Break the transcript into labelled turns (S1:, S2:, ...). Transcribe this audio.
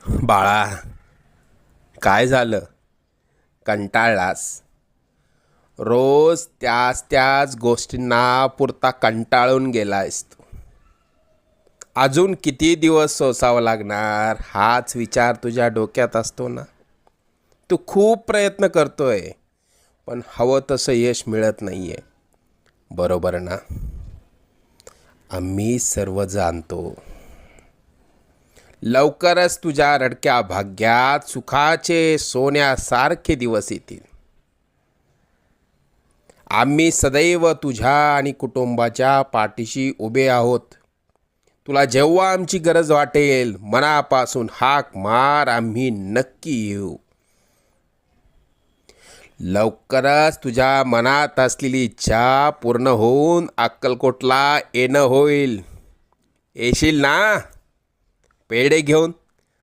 S1: बाळा, काय झालं? कंटाळलास? रोज त्याच त्याच गोष्टींना पुरता कंटाळून गेलायस तू. अजून किती दिवस सोसावं लागणार हाच विचार तुझ्या डोक्यात असतो ना. तू खूप प्रयत्न करतोय, पण हवं तसं यश मिळत नाहीये, बरोबर ना? आम्ही सर्व जाणतो. लवकरच तुझ्या रडक्या भाग्यात सुखाचे सोन्यासारखे दिवस येतील. आम्ही सदैव तुझ्या आणि कुटुंबाच्या पाठीशी उभे आहोत. तुला जेव्हा आमची गरज वाटेल, मनापासून हाक मार, आम्ही नक्की येऊ. लवकरच तुझ्या मनात असलेली इच्छा पूर्ण होऊन अक्कलकोटला येणं होईल. येशील ना पेढे घेऊन?